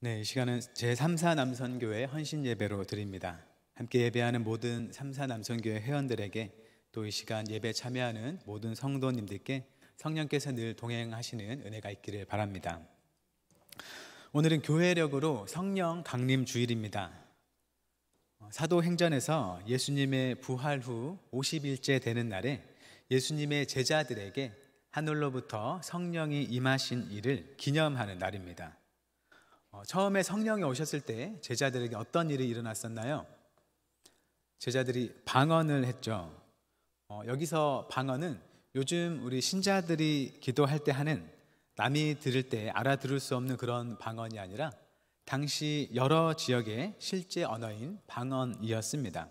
네, 이 시간은 제3사 남선교회 헌신 예배로 드립니다. 함께 예배하는 모든 3사 남선교회 회원들에게 또 이 시간 예배 참여하는 모든 성도님들께 성령께서 늘 동행하시는 은혜가 있기를 바랍니다. 오늘은 교회력으로 성령 강림 주일입니다. 사도행전에서 예수님의 부활 후 50일째 되는 날에 예수님의 제자들에게 하늘로부터 성령이 임하신 일을 기념하는 날입니다. 처음에 성령이 오셨을 때 제자들에게 어떤 일이 일어났었나요? 제자들이 방언을 했죠. 여기서 방언은 요즘 우리 신자들이 기도할 때 하는, 남이 들을 때 알아들을 수 없는 그런 방언이 아니라 당시 여러 지역의 실제 언어인 방언이었습니다.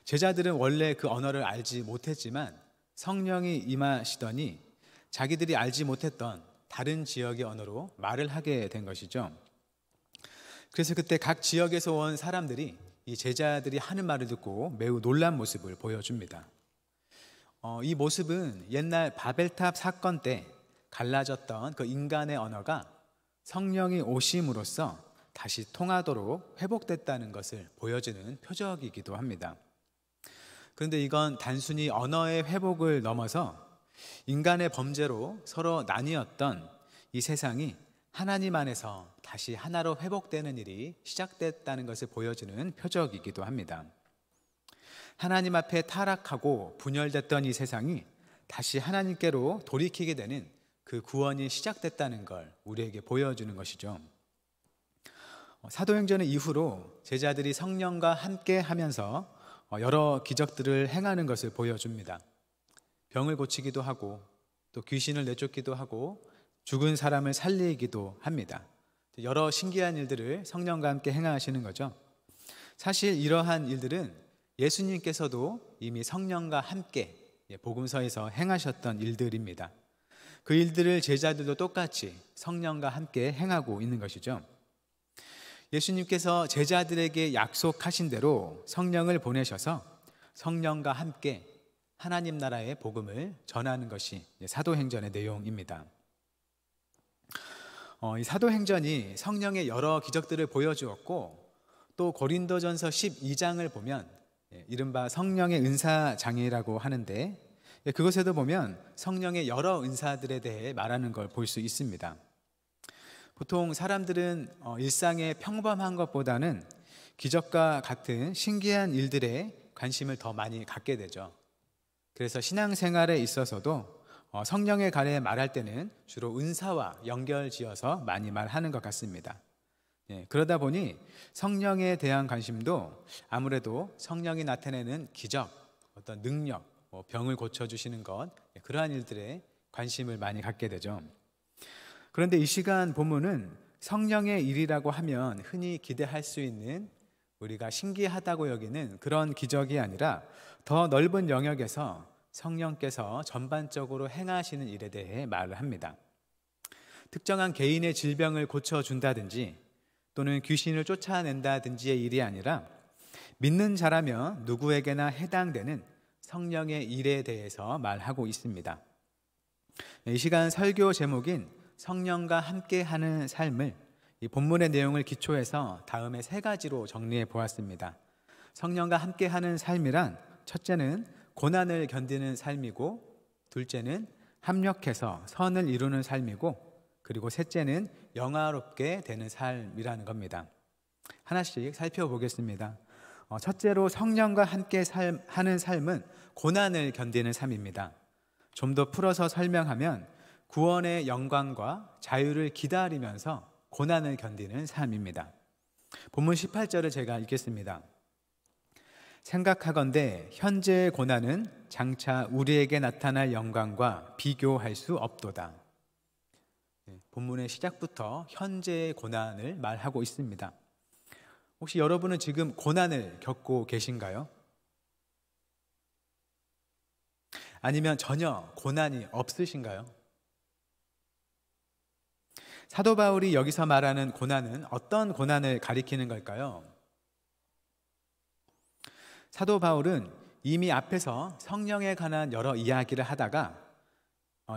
제자들은 원래 그 언어를 알지 못했지만 성령이 임하시더니 자기들이 알지 못했던 다른 지역의 언어로 말을 하게 된 것이죠. 그래서 그때 각 지역에서 온 사람들이 이 제자들이 하는 말을 듣고 매우 놀란 모습을 보여줍니다. 이 모습은 옛날 바벨탑 사건 때 갈라졌던 그 인간의 언어가 성령이 오심으로써 다시 통하도록 회복됐다는 것을 보여주는 표적이기도 합니다. 그런데 이건 단순히 언어의 회복을 넘어서 인간의 범죄로 서로 나뉘었던 이 세상이 하나님 안에서 다시 하나로 회복되는 일이 시작됐다는 것을 보여주는 표적이기도 합니다. 하나님 앞에 타락하고 분열됐던 이 세상이 다시 하나님께로 돌이키게 되는 그 구원이 시작됐다는 걸 우리에게 보여주는 것이죠. 사도행전 이후로 제자들이 성령과 함께 하면서 여러 기적들을 행하는 것을 보여줍니다. 병을 고치기도 하고 또 귀신을 내쫓기도 하고 죽은 사람을 살리기도 합니다. 여러 신기한 일들을 성령과 함께 행하시는 거죠. 사실 이러한 일들은 예수님께서도 이미 성령과 함께 복음서에서 행하셨던 일들입니다. 그 일들을 제자들도 똑같이 성령과 함께 행하고 있는 것이죠. 예수님께서 제자들에게 약속하신 대로 성령을 보내셔서 성령과 함께 하나님 나라의 복음을 전하는 것이 사도행전의 내용입니다. 이 사도행전이 성령의 여러 기적들을 보여주었고 또 고린도전서 12장을 보면 이른바 성령의 은사장이라고 하는데 그것에도 보면 성령의 여러 은사들에 대해 말하는 걸 볼 수 있습니다. 보통 사람들은 일상의 평범한 것보다는 기적과 같은 신기한 일들에 관심을 더 많이 갖게 되죠. 그래서 신앙생활에 있어서도 성령의 가례 말할 때는 주로 은사와 연결지어서 많이 말하는 것 같습니다. 그러다 보니 성령에 대한 관심도 아무래도 성령이 나타내는 기적, 어떤 능력, 병을 고쳐주시는 것, 그러한 일들에 관심을 많이 갖게 되죠. 그런데 이 시간 본문은 성령의 일이라고 하면 흔히 기대할 수 있는, 우리가 신기하다고 여기는 그런 기적이 아니라 더 넓은 영역에서 성령께서 전반적으로 행하시는 일에 대해 말을 합니다. 특정한 개인의 질병을 고쳐준다든지 또는 귀신을 쫓아낸다든지의 일이 아니라 믿는 자라면 누구에게나 해당되는 성령의 일에 대해서 말하고 있습니다. 이 시간 설교 제목인 성령과 함께하는 삶을 이 본문의 내용을 기초해서 다음에 세 가지로 정리해 보았습니다. 성령과 함께하는 삶이란 첫째는 고난을 견디는 삶이고, 둘째는 합력해서 선을 이루는 삶이고, 그리고 셋째는 영화롭게 되는 삶이라는 겁니다. 하나씩 살펴보겠습니다. 첫째로 성령과 함께 하는 삶은 고난을 견디는 삶입니다. 좀 더 풀어서 설명하면 구원의 영광과 자유를 기다리면서 고난을 견디는 삶입니다. 본문 18절을 제가 읽겠습니다. 생각하건대 현재의 고난은 장차 우리에게 나타날 영광과 비교할 수 없도다. 본문의 시작부터 현재의 고난을 말하고 있습니다. 혹시 여러분은 지금 고난을 겪고 계신가요? 아니면 전혀 고난이 없으신가요? 사도 바울이 여기서 말하는 고난은 어떤 고난을 가리키는 걸까요? 사도 바울은 이미 앞에서 성령에 관한 여러 이야기를 하다가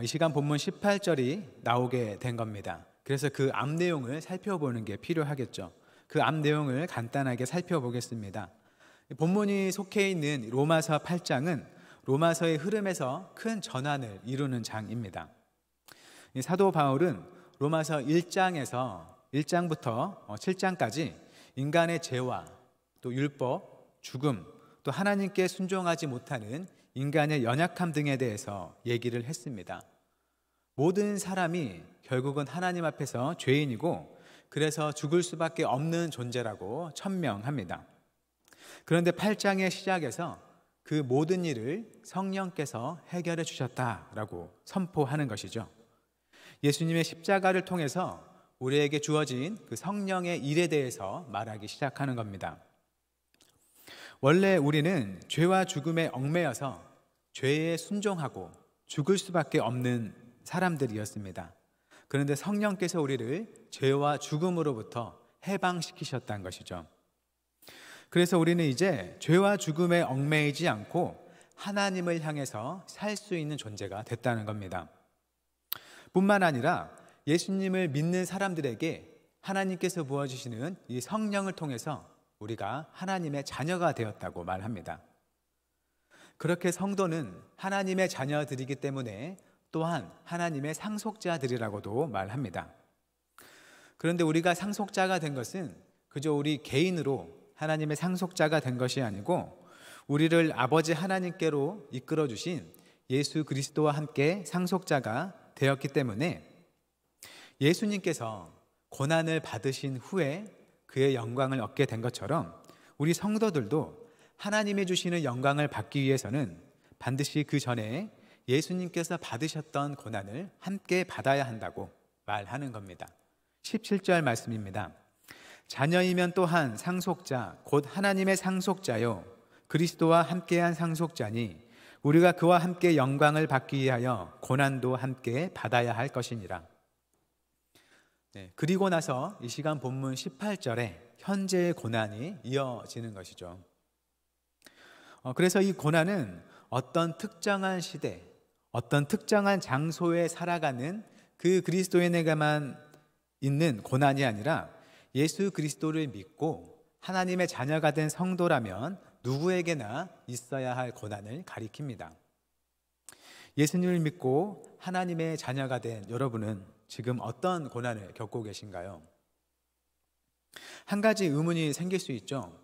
이 시간 본문 18절이 나오게 된 겁니다. 그래서 그 앞 내용을 살펴보는 게 필요하겠죠. 그 앞 내용을 간단하게 살펴보겠습니다. 본문이 속해 있는 로마서 8장은 로마서의 흐름에서 큰 전환을 이루는 장입니다. 사도 바울은 로마서 1장부터 7장까지 인간의 죄와 또 율법, 죽음, 또 하나님께 순종하지 못하는 인간의 연약함 등에 대해서 얘기를 했습니다. 모든 사람이 결국은 하나님 앞에서 죄인이고 그래서 죽을 수밖에 없는 존재라고 천명합니다. 그런데 8장의 시작에서 그 모든 일을 성령께서 해결해 주셨다라고 선포하는 것이죠. 예수님의 십자가를 통해서 우리에게 주어진 그 성령의 일에 대해서 말하기 시작하는 겁니다. 원래 우리는 죄와 죽음에 얽매여서 죄에 순종하고 죽을 수밖에 없는 사람들이었습니다. 그런데 성령께서 우리를 죄와 죽음으로부터 해방시키셨다는 것이죠. 그래서 우리는 이제 죄와 죽음에 얽매이지 않고 하나님을 향해서 살 수 있는 존재가 됐다는 겁니다. 뿐만 아니라 예수님을 믿는 사람들에게 하나님께서 부어주시는 이 성령을 통해서 우리가 하나님의 자녀가 되었다고 말합니다. 그렇게 성도는 하나님의 자녀들이기 때문에 또한 하나님의 상속자들이라고도 말합니다. 그런데 우리가 상속자가 된 것은 그저 우리 개인으로 하나님의 상속자가 된 것이 아니고 우리를 아버지 하나님께로 이끌어 주신 예수 그리스도와 함께 상속자가 되었기 때문에 예수님께서 고난을 받으신 후에 그의 영광을 얻게 된 것처럼 우리 성도들도 하나님이 주시는 영광을 받기 위해서는 반드시 그 전에 예수님께서 받으셨던 고난을 함께 받아야 한다고 말하는 겁니다. 17절 말씀입니다. 자녀이면 또한 상속자 곧 하나님의 상속자요 그리스도와 함께한 상속자니 우리가 그와 함께 영광을 받기 위하여 고난도 함께 받아야 할 것이니라. 그리고 나서 이 시간 본문 18절에 현재의 고난이 이어지는 것이죠. 그래서 이 고난은 어떤 특정한 시대, 어떤 특정한 장소에 살아가는 그 그리스도인에게만 있는 고난이 아니라 예수 그리스도를 믿고 하나님의 자녀가 된 성도라면 누구에게나 있어야 할 고난을 가리킵니다. 예수님을 믿고 하나님의 자녀가 된 여러분은 지금 어떤 고난을 겪고 계신가요? 한 가지 의문이 생길 수 있죠.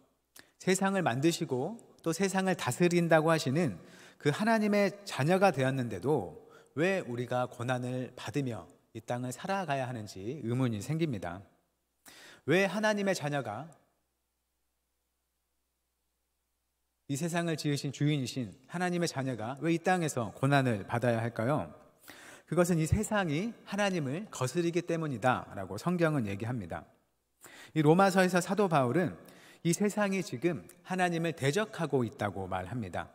세상을 만드시고 또 세상을 다스린다고 하시는 그 하나님의 자녀가 되었는데도 왜 우리가 고난을 받으며 이 땅을 살아가야 하는지 의문이 생깁니다. 왜 하나님의 자녀가 이 세상을 지으신 주인이신 하나님의 자녀가 왜 이 땅에서 고난을 받아야 할까요? 그것은 이 세상이 하나님을 거스르기 때문이다 라고 성경은 얘기합니다. 이 로마서에서 사도 바울은 이 세상이 지금 하나님을 대적하고 있다고 말합니다.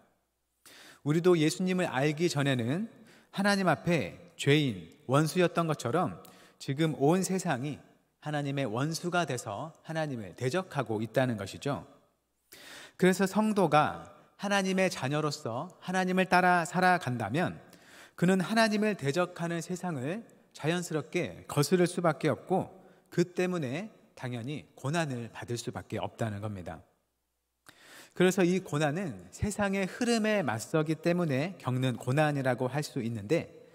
우리도 예수님을 알기 전에는 하나님 앞에 죄인, 원수였던 것처럼 지금 온 세상이 하나님의 원수가 돼서 하나님을 대적하고 있다는 것이죠. 그래서 성도가 하나님의 자녀로서 하나님을 따라 살아간다면 그는 하나님을 대적하는 세상을 자연스럽게 거스를 수밖에 없고 그 때문에 당연히 고난을 받을 수밖에 없다는 겁니다. 그래서 이 고난은 세상의 흐름에 맞서기 때문에 겪는 고난이라고 할 수 있는데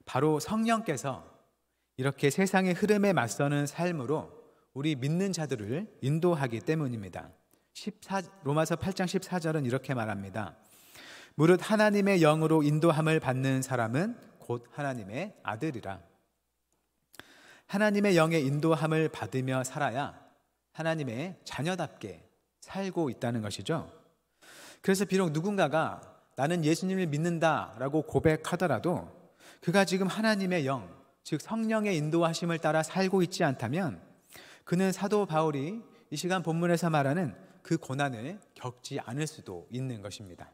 바로 성령께서 이렇게 세상의 흐름에 맞서는 삶으로 우리 믿는 자들을 인도하기 때문입니다. 로마서 8장 14절은 이렇게 말합니다. 무릇 하나님의 영으로 인도함을 받는 사람은 곧 하나님의 아들이라. 하나님의 영의 인도함을 받으며 살아야 하나님의 자녀답게 살고 있다는 것이죠. 그래서 비록 누군가가 나는 예수님을 믿는다라고 고백하더라도 그가 지금 하나님의 영, 즉 성령의 인도하심을 따라 살고 있지 않다면 그는 사도 바울이 이 시간 본문에서 말하는 그 고난을 겪지 않을 수도 있는 것입니다.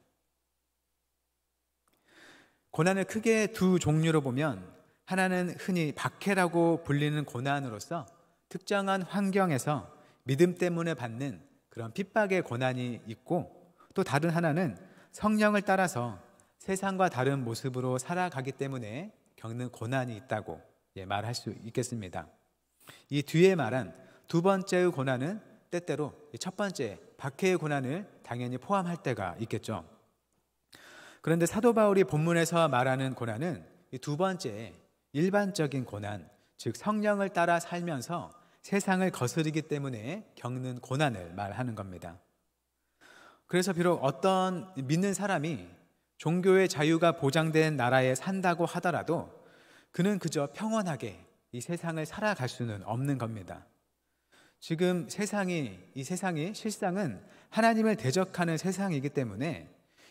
고난을 크게 두 종류로 보면 하나는 흔히 박해라고 불리는 고난으로서 특정한 환경에서 믿음 때문에 받는 그런 핍박의 고난이 있고 또 다른 하나는 성령을 따라서 세상과 다른 모습으로 살아가기 때문에 겪는 고난이 있다고 말할 수 있겠습니다. 이 뒤에 말한 두 번째의 고난은 때때로 첫 번째 박해의 고난을 당연히 포함할 때가 있겠죠. 그런데 사도 바울이 본문에서 말하는 고난은 이 두 번째 일반적인 고난, 즉 성령을 따라 살면서 세상을 거스르기 때문에 겪는 고난을 말하는 겁니다. 그래서 비록 어떤 믿는 사람이 종교의 자유가 보장된 나라에 산다고 하더라도 그는 그저 평온하게 이 세상을 살아갈 수는 없는 겁니다. 지금 이 세상이 실상은 하나님을 대적하는 세상이기 때문에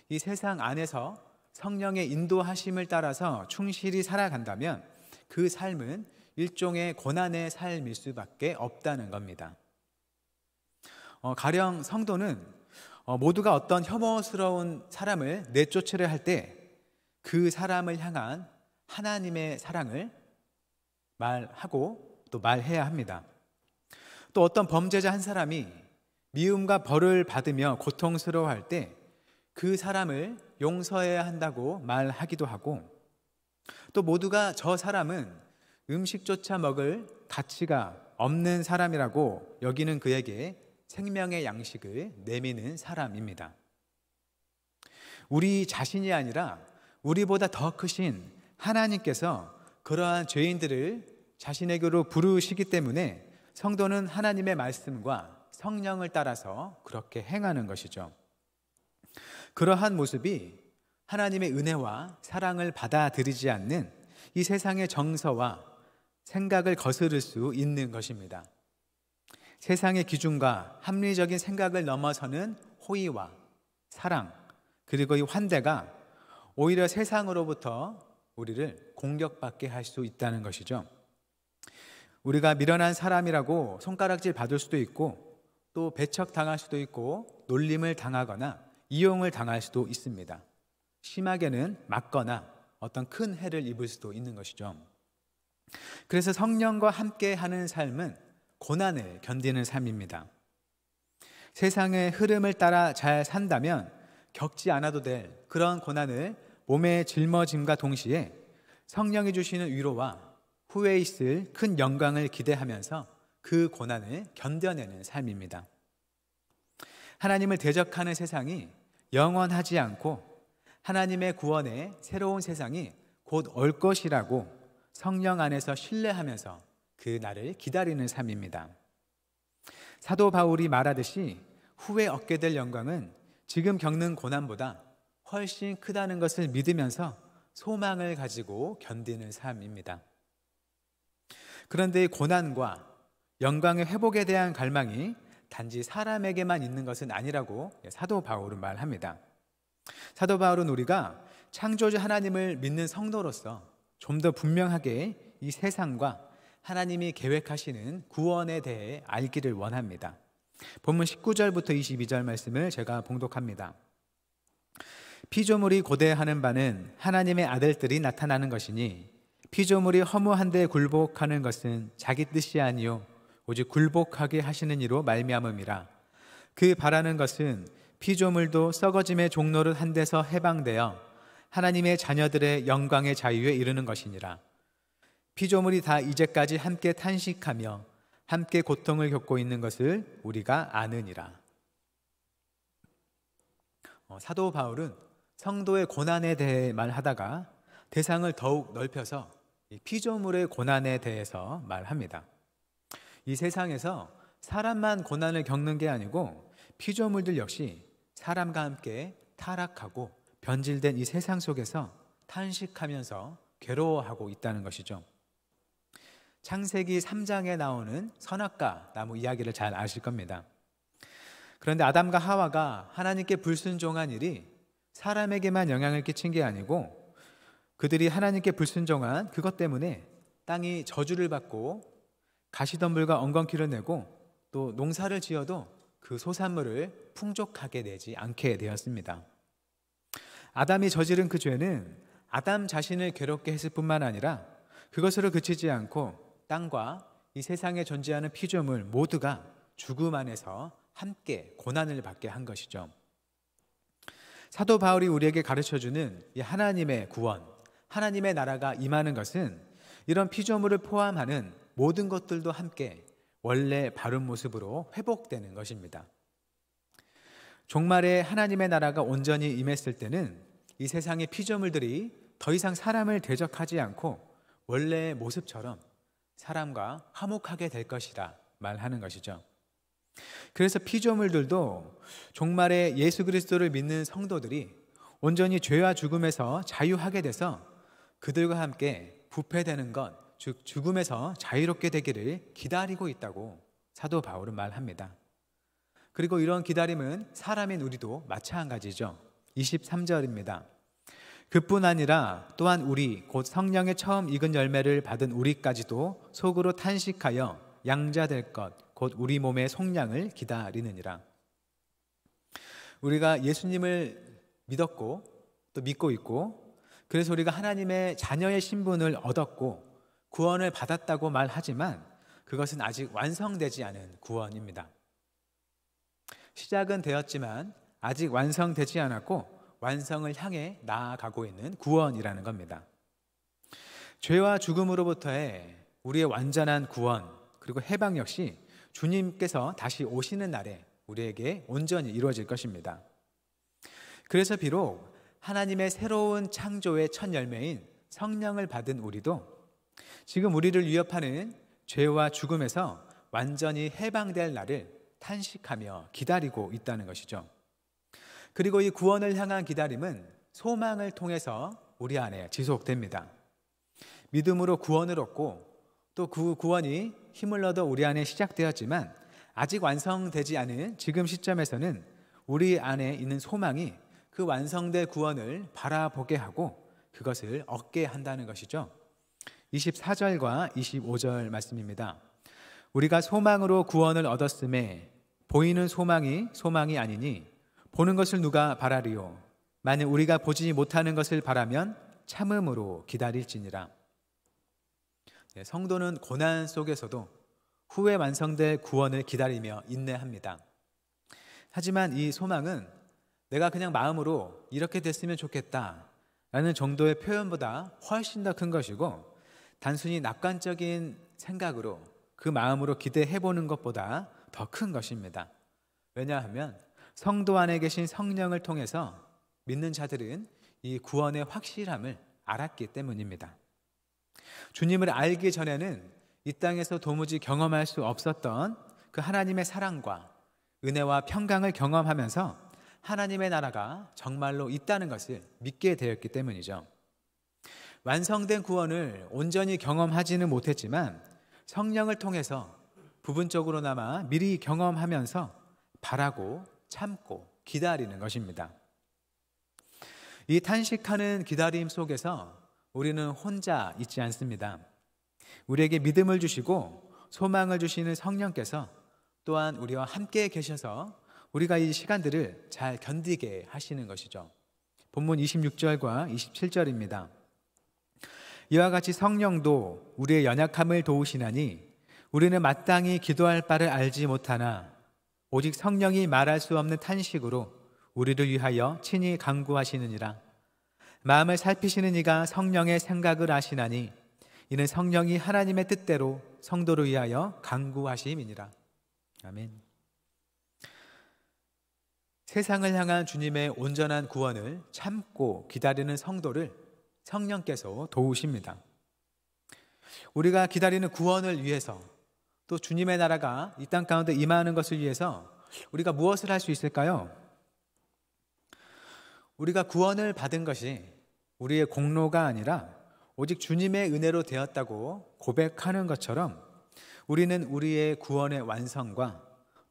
이 세상 안에서 성령의 인도하심을 따라서 충실히 살아간다면 그 삶은 일종의 고난의 삶일 수밖에 없다는 겁니다. 가령 성도는 모두가 어떤 혐오스러운 사람을 내쫓으려 할 때 그 사람을 향한 하나님의 사랑을 말하고 또 말해야 합니다. 또 어떤 범죄자 한 사람이 미움과 벌을 받으며 고통스러워할 때 그 사람을 용서해야 한다고 말하기도 하고, 또 모두가 저 사람은 음식조차 먹을 가치가 없는 사람이라고 여기는 그에게 생명의 양식을 내미는 사람입니다. 우리 자신이 아니라 우리보다 더 크신 하나님께서 그러한 죄인들을 자신에게로 부르시기 때문에 성도는 하나님의 말씀과 성령을 따라서 그렇게 행하는 것이죠. 그러한 모습이 하나님의 은혜와 사랑을 받아들이지 않는 이 세상의 정서와 생각을 거스를 수 있는 것입니다. 세상의 기준과 합리적인 생각을 넘어서는 호의와 사랑, 그리고 이 환대가 오히려 세상으로부터 우리를 공격받게 할 수 있다는 것이죠. 우리가 미련한 사람이라고 손가락질 받을 수도 있고, 또 배척당할 수도 있고, 놀림을 당하거나 이용을 당할 수도 있습니다. 심하게는 맞거나 어떤 큰 해를 입을 수도 있는 것이죠. 그래서 성령과 함께하는 삶은 고난을 견디는 삶입니다. 세상의 흐름을 따라 잘 산다면 겪지 않아도 될 그런 고난을 몸에 짊어짐과 동시에 성령이 주시는 위로와 후에 있을 큰 영광을 기대하면서 그 고난을 견뎌내는 삶입니다. 하나님을 대적하는 세상이 영원하지 않고 하나님의 구원의 새로운 세상이 곧 올 것이라고 성령 안에서 신뢰하면서 그 날을 기다리는 삶입니다. 사도 바울이 말하듯이 후에 얻게 될 영광은 지금 겪는 고난보다 훨씬 크다는 것을 믿으면서 소망을 가지고 견디는 삶입니다. 그런데 고난과 영광의 회복에 대한 갈망이 단지 사람에게만 있는 것은 아니라고 사도 바울은 말합니다. 사도 바울은 우리가 창조주 하나님을 믿는 성도로서 좀 더 분명하게 이 세상과 하나님이 계획하시는 구원에 대해 알기를 원합니다. 본문 19절부터 22절 말씀을 제가 봉독합니다. 피조물이 고대하는 바는 하나님의 아들들이 나타나는 것이니 피조물이 허무한데 굴복하는 것은 자기 뜻이 아니요 오직 굴복하게 하시는 이로 말미암음이라. 그 바라는 것은 피조물도 썩어짐의 종로를 한 데서 해방되어 하나님의 자녀들의 영광의 자유에 이르는 것이니라. 피조물이 다 이제까지 함께 탄식하며 함께 고통을 겪고 있는 것을 우리가 아느니라. 사도 바울은 성도의 고난에 대해 말하다가 대상을 더욱 넓혀서 피조물의 고난에 대해서 말합니다. 이 세상에서 사람만 고난을 겪는 게 아니고 피조물들 역시 사람과 함께 타락하고 변질된 이 세상 속에서 탄식하면서 괴로워하고 있다는 것이죠. 창세기 3장에 나오는 선악과 나무 이야기를 잘 아실 겁니다. 그런데 아담과 하와가 하나님께 불순종한 일이 사람에게만 영향을 끼친 게 아니고 그들이 하나님께 불순종한 그것 때문에 땅이 저주를 받고 가시덤불과 엉겅퀴를 내고 또 농사를 지어도 그 소산물을 풍족하게 내지 않게 되었습니다. 아담이 저지른 그 죄는 아담 자신을 괴롭게 했을 뿐만 아니라 그것으로 그치지 않고 땅과 이 세상에 존재하는 피조물 모두가 죽음 안에서 함께 고난을 받게 한 것이죠. 사도 바울이 우리에게 가르쳐주는 이 하나님의 구원, 하나님의 나라가 임하는 것은 이런 피조물을 포함하는 모든 것들도 함께 원래 바른 모습으로 회복되는 것입니다. 종말에 하나님의 나라가 온전히 임했을 때는 이 세상의 피조물들이 더 이상 사람을 대적하지 않고 원래의 모습처럼 사람과 화목하게 될 것이라 말하는 것이죠. 그래서 피조물들도 종말에 예수 그리스도를 믿는 성도들이 온전히 죄와 죽음에서 자유하게 돼서 그들과 함께 부패되는 것, 즉 죽음에서 자유롭게 되기를 기다리고 있다고 사도 바울은 말합니다. 그리고 이런 기다림은 사람인 우리도 마찬가지죠. 23절입니다. 그뿐 아니라 또한 우리 곧 성령의 처음 익은 열매를 받은 우리까지도 속으로 탄식하여 양자될 것 곧 우리 몸의 속량을 기다리느니라. 우리가 예수님을 믿었고 또 믿고 있고 그래서 우리가 하나님의 자녀의 신분을 얻었고 구원을 받았다고 말하지만 그것은 아직 완성되지 않은 구원입니다. 시작은 되었지만 아직 완성되지 않았고 완성을 향해 나아가고 있는 구원이라는 겁니다. 죄와 죽음으로부터의 우리의 완전한 구원 그리고 해방 역시 주님께서 다시 오시는 날에 우리에게 온전히 이루어질 것입니다. 그래서 비록 하나님의 새로운 창조의 첫 열매인 성령을 받은 우리도 지금 우리를 위협하는 죄와 죽음에서 완전히 해방될 날을 탄식하며 기다리고 있다는 것이죠. 그리고 이 구원을 향한 기다림은 소망을 통해서 우리 안에 지속됩니다. 믿음으로 구원을 얻고 또 그 구원이 힘을 얻어 우리 안에 시작되었지만 아직 완성되지 않은 지금 시점에서는 우리 안에 있는 소망이 그 완성된 구원을 바라보게 하고 그것을 얻게 한다는 것이죠. 24절과 25절 말씀입니다. 우리가 소망으로 구원을 얻었음에 보이는 소망이 아니니 보는 것을 누가 바라리요? 만일 우리가 보지 못하는 것을 바라면 참음으로 기다릴지니라. 성도는 고난 속에서도 후에 완성될 구원을 기다리며 인내합니다. 하지만 이 소망은 내가 그냥 마음으로 이렇게 됐으면 좋겠다 라는 정도의 표현보다 훨씬 더 큰 것이고 단순히 낙관적인 생각으로 그 마음으로 기대해보는 것보다 더 큰 것입니다. 왜냐하면 성도 안에 계신 성령을 통해서 믿는 자들은 이 구원의 확실함을 알았기 때문입니다. 주님을 알기 전에는 이 땅에서 도무지 경험할 수 없었던 그 하나님의 사랑과 은혜와 평강을 경험하면서 하나님의 나라가 정말로 있다는 것을 믿게 되었기 때문이죠. 완성된 구원을 온전히 경험하지는 못했지만 성령을 통해서 부분적으로나마 미리 경험하면서 바라고 참고 기다리는 것입니다. 이 탄식하는 기다림 속에서 우리는 혼자 있지 않습니다. 우리에게 믿음을 주시고 소망을 주시는 성령께서 또한 우리와 함께 계셔서 우리가 이 시간들을 잘 견디게 하시는 것이죠. 본문 26절과 27절입니다. 이와 같이 성령도 우리의 연약함을 도우시나니 우리는 마땅히 기도할 바를 알지 못하나 오직 성령이 말할 수 없는 탄식으로 우리를 위하여 친히 간구하시느니라. 마음을 살피시는 이가 성령의 생각을 아시나니 이는 성령이 하나님의 뜻대로 성도를 위하여 간구하심이니라. 아멘. 세상을 향한 주님의 온전한 구원을 참고 기다리는 성도를 성령께서 도우십니다. 우리가 기다리는 구원을 위해서 또 주님의 나라가 이 땅 가운데 임하는 것을 위해서 우리가 무엇을 할 수 있을까요? 우리가 구원을 받은 것이 우리의 공로가 아니라 오직 주님의 은혜로 되었다고 고백하는 것처럼 우리는 우리의 구원의 완성과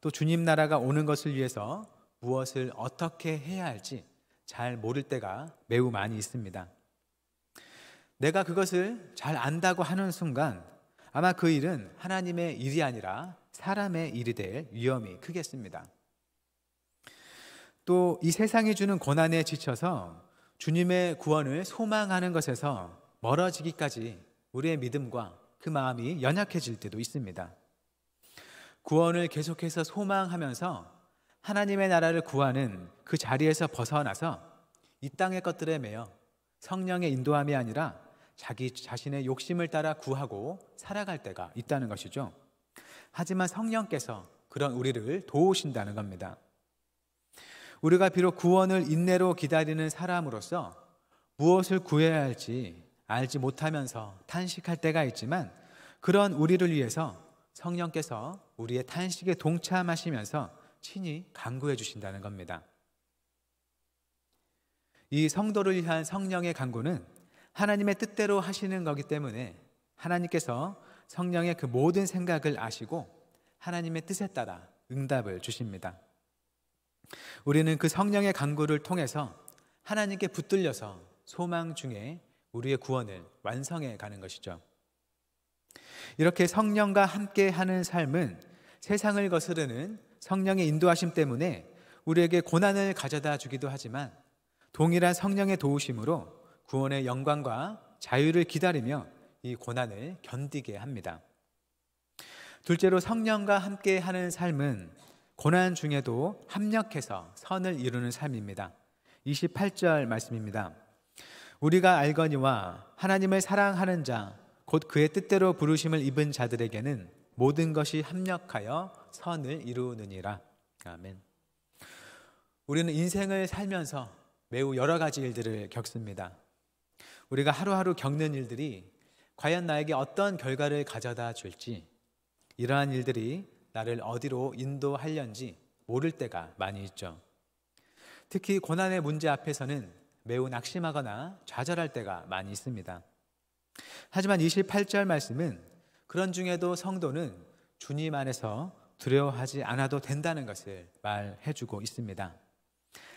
또 주님 나라가 오는 것을 위해서 무엇을 어떻게 해야 할지 잘 모를 때가 매우 많이 있습니다. 내가 그것을 잘 안다고 하는 순간 아마 그 일은 하나님의 일이 아니라 사람의 일이 될 위험이 크겠습니다. 또 이 세상이 주는 고난에 지쳐서 주님의 구원을 소망하는 것에서 멀어지기까지 우리의 믿음과 그 마음이 연약해질 때도 있습니다. 구원을 계속해서 소망하면서 하나님의 나라를 구하는 그 자리에서 벗어나서 이 땅의 것들에 매여 성령의 인도함이 아니라 자기 자신의 욕심을 따라 구하고 살아갈 때가 있다는 것이죠. 하지만 성령께서 그런 우리를 도우신다는 겁니다. 우리가 비록 구원을 인내로 기다리는 사람으로서 무엇을 구해야 할지 알지 못하면서 탄식할 때가 있지만, 그런 우리를 위해서 성령께서 우리의 탄식에 동참하시면서 친히 간구해 주신다는 겁니다. 이 성도를 위한 성령의 간구는 하나님의 뜻대로 하시는 거기 때문에 하나님께서 성령의 그 모든 생각을 아시고 하나님의 뜻에 따라 응답을 주십니다. 우리는 그 성령의 간구를 통해서 하나님께 붙들려서 소망 중에 우리의 구원을 완성해 가는 것이죠. 이렇게 성령과 함께 하는 삶은 세상을 거스르는 성령의 인도하심 때문에 우리에게 고난을 가져다 주기도 하지만, 동일한 성령의 도우심으로 구원의 영광과 자유를 기다리며 이 고난을 견디게 합니다. 둘째로, 성령과 함께 하는 삶은 고난 중에도 합력해서 선을 이루는 삶입니다. 28절 말씀입니다. 우리가 알거니와 하나님을 사랑하는 자 곧 그의 뜻대로 부르심을 입은 자들에게는 모든 것이 합력하여 선을 이루느니라. 아멘. 우리는 인생을 살면서 매우 여러 가지 일들을 겪습니다. 우리가 하루하루 겪는 일들이 과연 나에게 어떤 결과를 가져다 줄지, 이러한 일들이 나를 어디로 인도하려는지 모를 때가 많이 있죠. 특히 고난의 문제 앞에서는 매우 낙심하거나 좌절할 때가 많이 있습니다. 하지만 28절 말씀은 그런 중에도 성도는 주님 안에서 두려워하지 않아도 된다는 것을 말해주고 있습니다.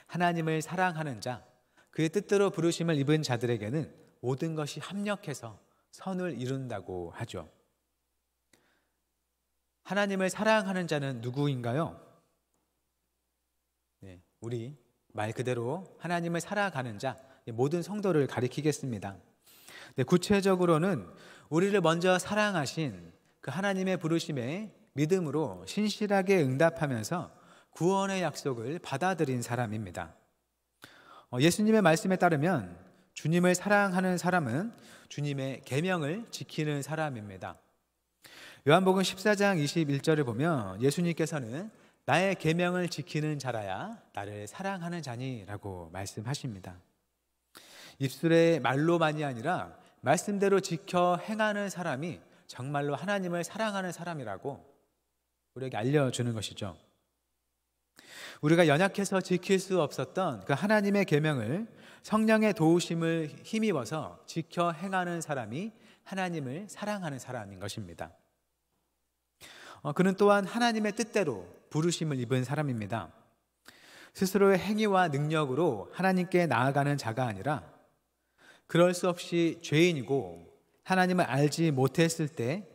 하나님을 사랑하는 자, 그의 뜻대로 부르심을 입은 자들에게는 모든 것이 합력해서 선을 이룬다고 하죠. 하나님을 사랑하는 자는 누구인가요? 네, 우리 말 그대로 하나님을 살아가는 자, 모든 성도를 가리키겠습니다. 네, 구체적으로는 우리를 먼저 사랑하신 그 하나님의 부르심에 믿음으로 신실하게 응답하면서 구원의 약속을 받아들인 사람입니다. 예수님의 말씀에 따르면 주님을 사랑하는 사람은 주님의 계명을 지키는 사람입니다. 요한복음 14장 21절을 보면 예수님께서는 나의 계명을 지키는 자라야 나를 사랑하는 자니라고 말씀하십니다. 입술의 말로만이 아니라 말씀대로 지켜 행하는 사람이 정말로 하나님을 사랑하는 사람이라고 우리에게 알려주는 것이죠. 우리가 연약해서 지킬 수 없었던 그 하나님의 계명을 성령의 도우심을 힘입어서 지켜 행하는 사람이 하나님을 사랑하는 사람인 것입니다. 그는 또한 하나님의 뜻대로 부르심을 입은 사람입니다. 스스로의 행위와 능력으로 하나님께 나아가는 자가 아니라 그럴 수 없이 죄인이고 하나님을 알지 못했을 때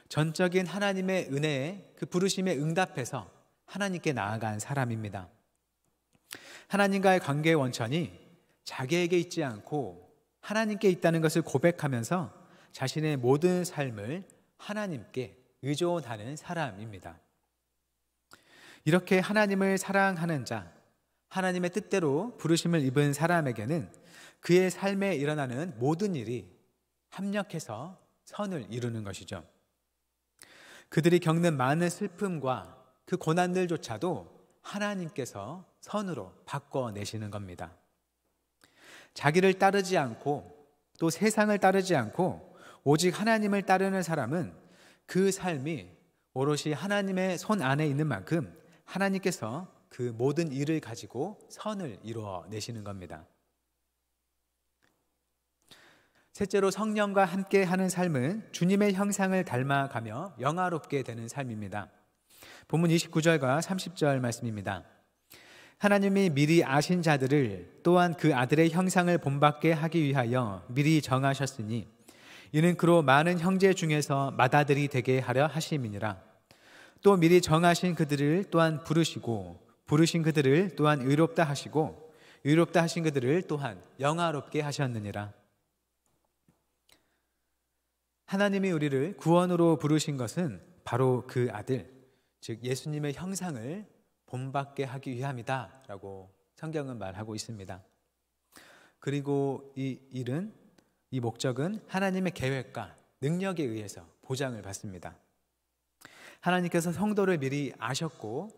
전적인 하나님의 은혜에 그 부르심에 응답해서 하나님께 나아간 사람입니다. 하나님과의 관계의 원천이 자기에게 있지 않고 하나님께 있다는 것을 고백하면서 자신의 모든 삶을 하나님께 의존하는 사람입니다. 이렇게 하나님을 사랑하는 자, 하나님의 뜻대로 부르심을 입은 사람에게는 그의 삶에 일어나는 모든 일이 합력해서 선을 이루는 것이죠. 그들이 겪는 많은 슬픔과 그 고난들조차도 하나님께서 선으로 바꿔내시는 겁니다. 자기를 따르지 않고 또 세상을 따르지 않고 오직 하나님을 따르는 사람은 그 삶이 오롯이 하나님의 손 안에 있는 만큼 하나님께서 그 모든 일을 가지고 선을 이루어내시는 겁니다. 셋째로, 성령과 함께 하는 삶은 주님의 형상을 닮아가며 영화롭게 되는 삶입니다. 본문 29절과 30절 말씀입니다. 하나님이 미리 아신 자들을 또한 그 아들의 형상을 본받게 하기 위하여 미리 정하셨으니 이는 그로 많은 형제 중에서 맏아들이 되게 하려 하심이니라. 또 미리 정하신 그들을 또한 부르시고 부르신 그들을 또한 의롭다 하시고 의롭다 하신 그들을 또한 영화롭게 하셨느니라. 하나님이 우리를 구원으로 부르신 것은 바로 그 아들, 즉 예수님의 형상을 본받게 하기 위함이다 라고 성경은 말하고 있습니다. 그리고 이 일은 이 목적은 하나님의 계획과 능력에 의해서 보장을 받습니다. 하나님께서 성도를 미리 아셨고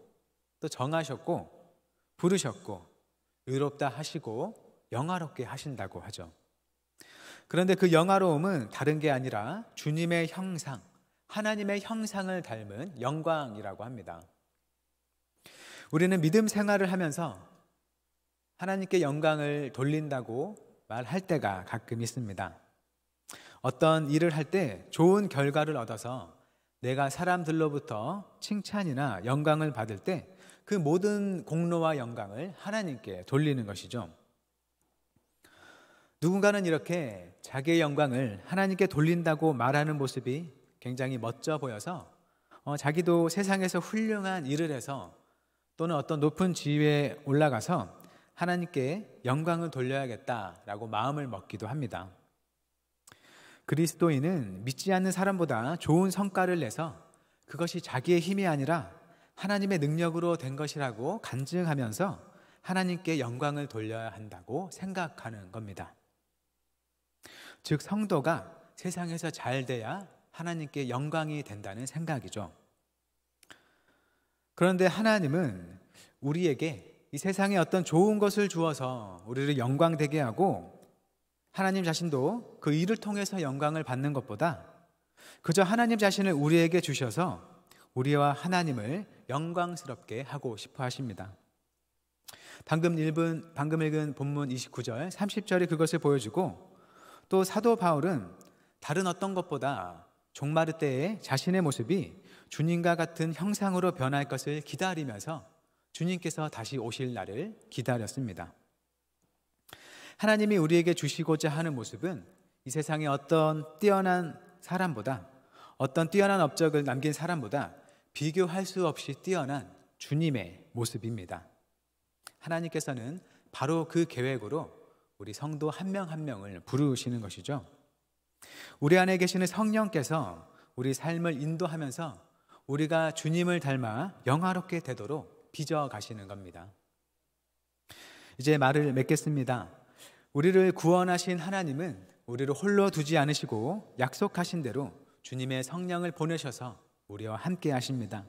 또 정하셨고 부르셨고 의롭다 하시고 영화롭게 하신다고 하죠. 그런데 그 영화로움은 다른 게 아니라 주님의 형상, 하나님의 형상을 닮은 영광이라고 합니다. 우리는 믿음 생활을 하면서 하나님께 영광을 돌린다고 말할 때가 가끔 있습니다. 어떤 일을 할 때 좋은 결과를 얻어서 내가 사람들로부터 칭찬이나 영광을 받을 때 그 모든 공로와 영광을 하나님께 돌리는 것이죠. 누군가는 이렇게 자기의 영광을 하나님께 돌린다고 말하는 모습이 굉장히 멋져 보여서 자기도 세상에서 훌륭한 일을 해서 또는 어떤 높은 지위에 올라가서 하나님께 영광을 돌려야겠다라고 마음을 먹기도 합니다. 그리스도인은 믿지 않는 사람보다 좋은 성과를 내서 그것이 자기의 힘이 아니라 하나님의 능력으로 된 것이라고 간증하면서 하나님께 영광을 돌려야 한다고 생각하는 겁니다. 즉 성도가 세상에서 잘 돼야 하나님께 영광이 된다는 생각이죠. 그런데 하나님은 우리에게 이 세상에 어떤 좋은 것을 주어서 우리를 영광되게 하고 하나님 자신도 그 일을 통해서 영광을 받는 것보다 그저 하나님 자신을 우리에게 주셔서 우리와 하나님을 영광스럽게 하고 싶어 하십니다. 방금 읽은 본문 29절, 30절이 그것을 보여주고 또 사도 바울은 다른 어떤 것보다 종마르 때에 자신의 모습이 주님과 같은 형상으로 변할 것을 기다리면서 주님께서 다시 오실 날을 기다렸습니다. 하나님이 우리에게 주시고자 하는 모습은 이 세상의 어떤 뛰어난 사람보다 어떤 뛰어난 업적을 남긴 사람보다 비교할 수 없이 뛰어난 주님의 모습입니다. 하나님께서는 바로 그 계획으로 우리 성도 한 명 한 명을 부르시는 것이죠. 우리 안에 계시는 성령께서 우리 삶을 인도하면서 우리가 주님을 닮아 영화롭게 되도록 빚어 가시는 겁니다. 이제 말을 맺겠습니다. 우리를 구원하신 하나님은 우리를 홀로 두지 않으시고 약속하신 대로 주님의 성령을 보내셔서 우리와 함께 하십니다.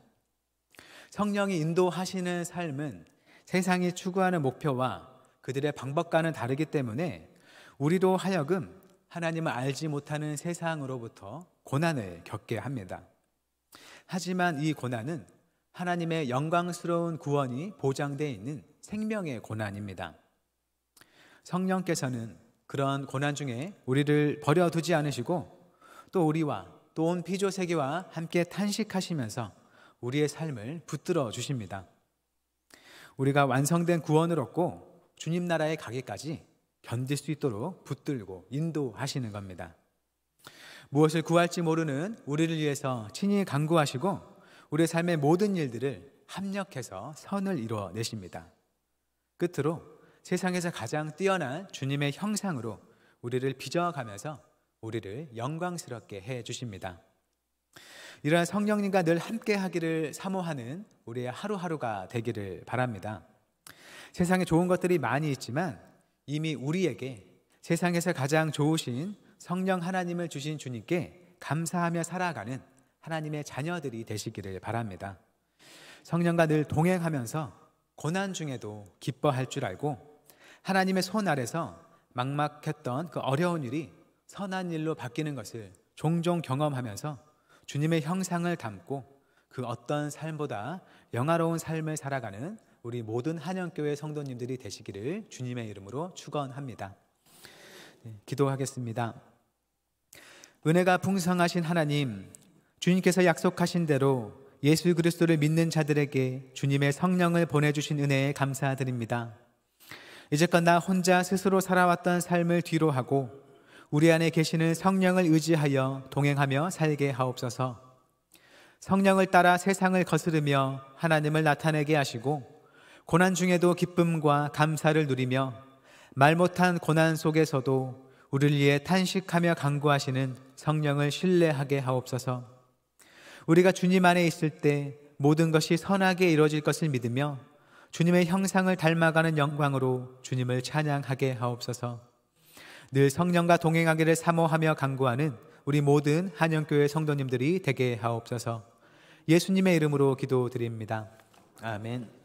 성령이 인도하시는 삶은 세상이 추구하는 목표와 그들의 방법과는 다르기 때문에 우리로 하여금 하나님을 알지 못하는 세상으로부터 고난을 겪게 합니다. 하지만 이 고난은 하나님의 영광스러운 구원이 보장되어 있는 생명의 고난입니다. 성령께서는 그런 고난 중에 우리를 버려두지 않으시고 또 우리와 또 온 피조세계와 함께 탄식하시면서 우리의 삶을 붙들어 주십니다. 우리가 완성된 구원을 얻고 주님 나라에 가기까지 견딜 수 있도록 붙들고 인도하시는 겁니다. 무엇을 구할지 모르는 우리를 위해서 친히 간구하시고 우리의 삶의 모든 일들을 합력해서 선을 이루어내십니다. 끝으로 세상에서 가장 뛰어난 주님의 형상으로 우리를 빚어가면서 우리를 영광스럽게 해주십니다. 이러한 성령님과 늘 함께 하기를 사모하는 우리의 하루하루가 되기를 바랍니다. 세상에 좋은 것들이 많이 있지만 이미 우리에게 세상에서 가장 좋으신 성령 하나님을 주신 주님께 감사하며 살아가는 하나님의 자녀들이 되시기를 바랍니다. 성령과 늘 동행하면서 고난 중에도 기뻐할 줄 알고 하나님의 손 아래서 막막했던 그 어려운 일이 선한 일로 바뀌는 것을 종종 경험하면서 주님의 형상을 담고 그 어떤 삶보다 영화로운 삶을 살아가는 우리 모든 한영교회 성도님들이 되시기를 주님의 이름으로 축원합니다. 기도하겠습니다. 은혜가 풍성하신 하나님, 주님께서 약속하신 대로 예수 그리스도를 믿는 자들에게 주님의 성령을 보내주신 은혜에 감사드립니다. 이제껏 나 혼자 스스로 살아왔던 삶을 뒤로하고 우리 안에 계시는 성령을 의지하여 동행하며 살게 하옵소서. 성령을 따라 세상을 거스르며 하나님을 나타내게 하시고 고난 중에도 기쁨과 감사를 누리며 말 못한 고난 속에서도 우리를 위해 탄식하며 간구하시는 성령을 신뢰하게 하옵소서. 우리가 주님 안에 있을 때 모든 것이 선하게 이루어질 것을 믿으며 주님의 형상을 닮아가는 영광으로 주님을 찬양하게 하옵소서. 늘 성령과 동행하기를 사모하며 간구하는 우리 모든 한영교회 성도님들이 되게 하옵소서. 예수님의 이름으로 기도드립니다. 아멘.